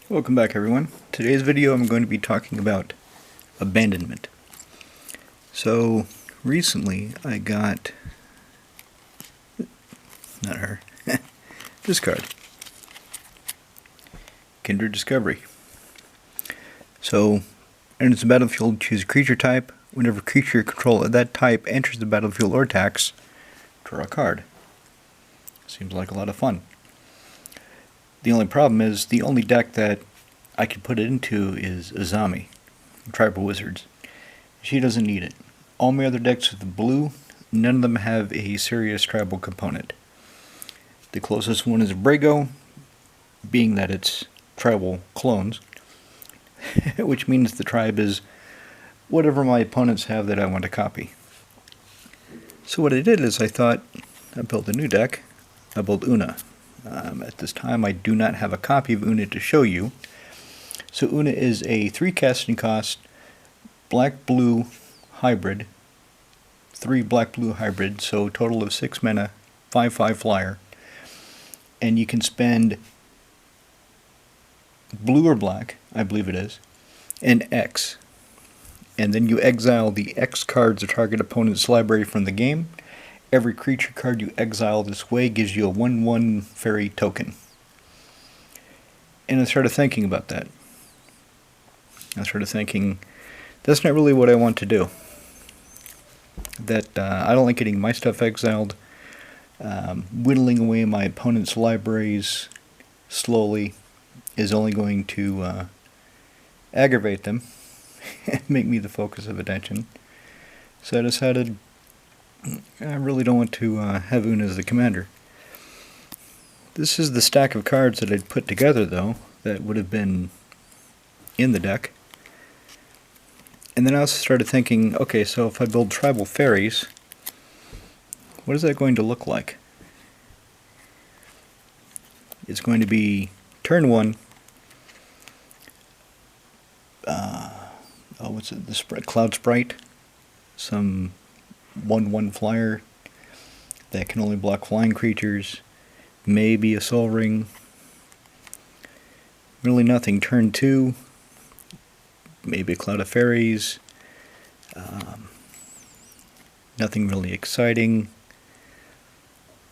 Welcome back, everyone. Today's video I'm going to be talking about abandonment. So recently I got, not her, this card, Kindred Discovery. So enters the battlefield, choose a creature type. Whenever creature you control of that type enters the battlefield or attacks, draw a card. Seems like a lot of fun. The only problem is, the only deck that I can put it into is Azami, Tribal Wizards. She doesn't need it. All my other decks with blue, none of them have a serious tribal component. The closest one is Brago, being that it's tribal clones, which means the tribe is whatever my opponents have that I want to copy. So what I did is I thought, I built a new deck. I built Oona. At this time I do not have a copy of Oona to show you. So Oona is a 3 casting cost, black-blue hybrid, 3 black-blue hybrid, so total of 6 mana, 5/5 flyer. And you can spend blue or black, I believe it is, and X. And then you exile the X cards of target opponent's library from the game. Every creature card you exile this way gives you a 1/1 fairy token. And I started thinking about that. I started thinking, that's not really what I want to do. That I don't like getting my stuff exiled. Whittling away my opponent's libraries slowly is only going to aggravate them and make me the focus of attention. So I decided I really don't want to have Oona as the commander. This is the stack of cards that I'd put together, though, that would have been in the deck. And then I also started thinking, okay, so if I build tribal fairies, what is that going to look like? It's going to be turn 1. What's it? The Cloud Sprite. Some 1/1 flyer that can only block flying creatures. Maybe a Soul Ring. Really nothing. Turn 2. Maybe a Cloud of Fairies. Nothing really exciting.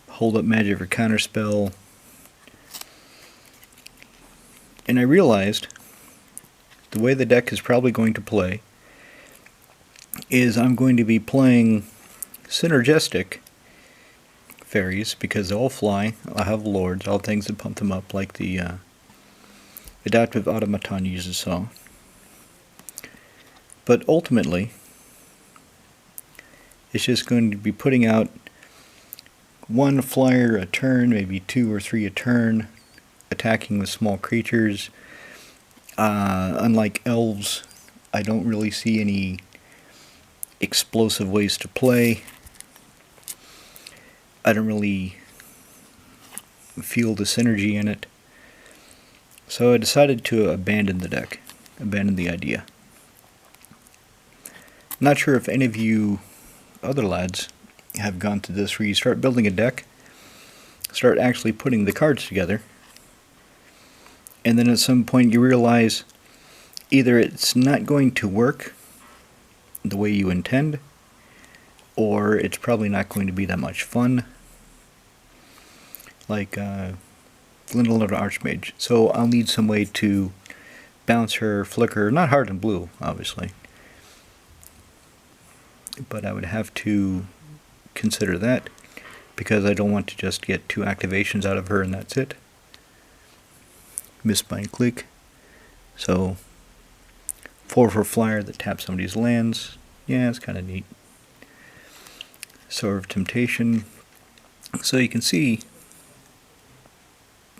Hold up magic for counterspell. And I realized the way the deck is probably going to play is I'm going to be playing synergistic fairies, because they all fly. I'll have lords, all things that pump them up, like the adaptive Automaton uses so. But ultimately, it's just going to be putting out 1 flyer a turn, maybe 2 or 3 a turn, attacking with small creatures. Unlike elves, I don't really see any explosive ways to play. I don't really feel the synergy in it. So I decided to abandon the deck, abandon the idea. Not sure if any of you other lads have gone through this, where you start building a deck, start actually putting the cards together, and then at some point you realize either it's not going to work the way you intend, or it's probably not going to be that much fun. Like Glen Archmage. So I'll need some way to bounce her, flicker, not hard and blue, obviously. But I would have to consider that, because I don't want to just get 2 activations out of her and that's it. Mistbind Clique. So 4 for flyer that taps somebody's lands. Yeah, it's kind of neat. Sower of Temptation. So you can see,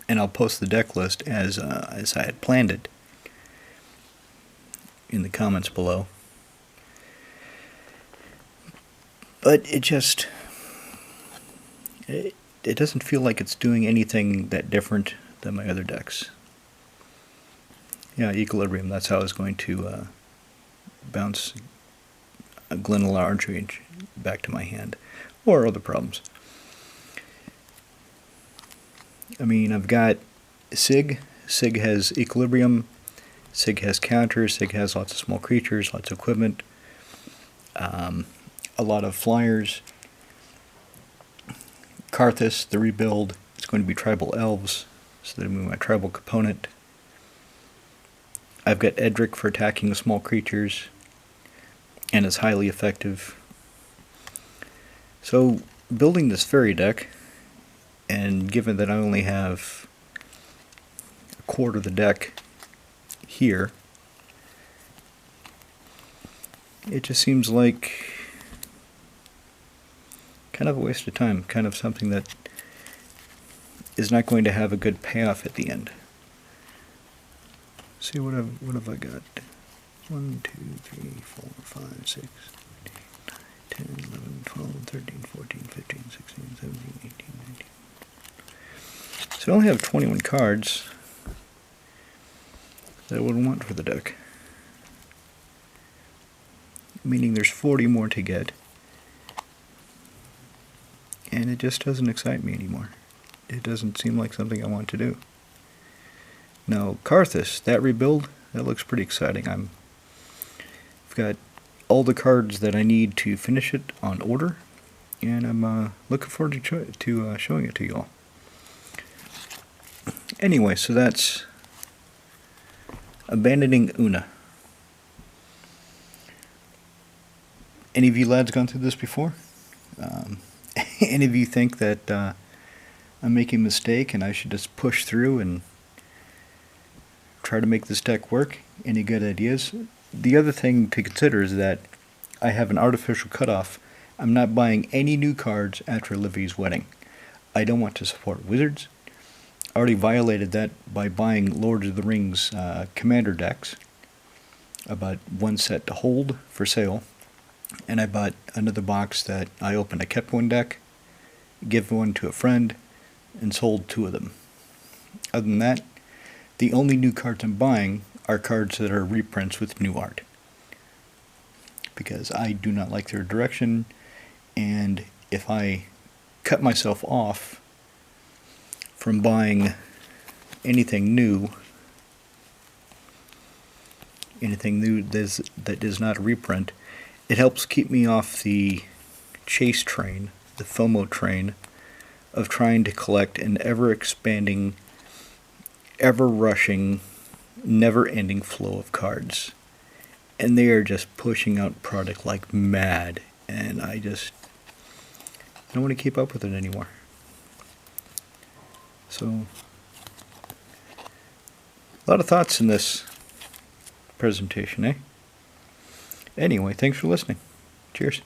and I'll post the deck list as I had planned it in the comments below. But it just, it doesn't feel like it's doing anything that different than my other decks. Yeah, Equilibrium, that's how I was going to bounce a Glen Archmage back to my hand, or other problems. I mean, I've got Sig, Sig has Equilibrium, Sig has Counter, Sig has lots of small creatures, lots of equipment, a lot of flyers. Karthus, the rebuild, it's going to be Tribal Elves, so that I move my tribal component. I've got Edric for attacking the small creatures, and it's highly effective. So, building this fairy deck, and given that I only have a quarter of the deck here, it just seems like kind of a waste of time, kind of something that is not going to have a good payoff at the end. See what have I got? 1, 2, 3, 4, 5, 6, 10, 11, 12, 13, 14, 15, 16, 17, 18, 19. So I only have 21 cards that I would want for the deck. Meaning there's 40 more to get. And it just doesn't excite me anymore. It doesn't seem like something I want to do. Now, Karthus, that rebuild, that looks pretty exciting. I've got all the cards that I need to finish it on order, and I'm looking forward to showing it to you all. Anyway, so that's Abandoning Oona. Any of you lads gone through this before? Any of you think that I'm making a mistake and I should just push through and try to make this deck work? Any good ideas? The other thing to consider is that I have an artificial cutoff. I'm not buying any new cards after Olivia's wedding. I don't want to support wizards. I already violated that by buying Lord of the Rings commander decks. I bought one set to hold for sale, and I bought another box that I opened. I kept one deck, gave one to a friend, and sold 2 of them. Other than that, the only new cards I'm buying are cards that are reprints with new art, because I do not like their direction, and if I cut myself off from buying anything new that is not a reprint, it helps keep me off the chase train, the FOMO train, of trying to collect an ever-expanding, ever-rushing, never-ending flow of cards. And they are just pushing out product like mad, and I don't want to keep up with it anymore. So, a lot of thoughts in this presentation, eh? Anyway, thanks for listening. Cheers.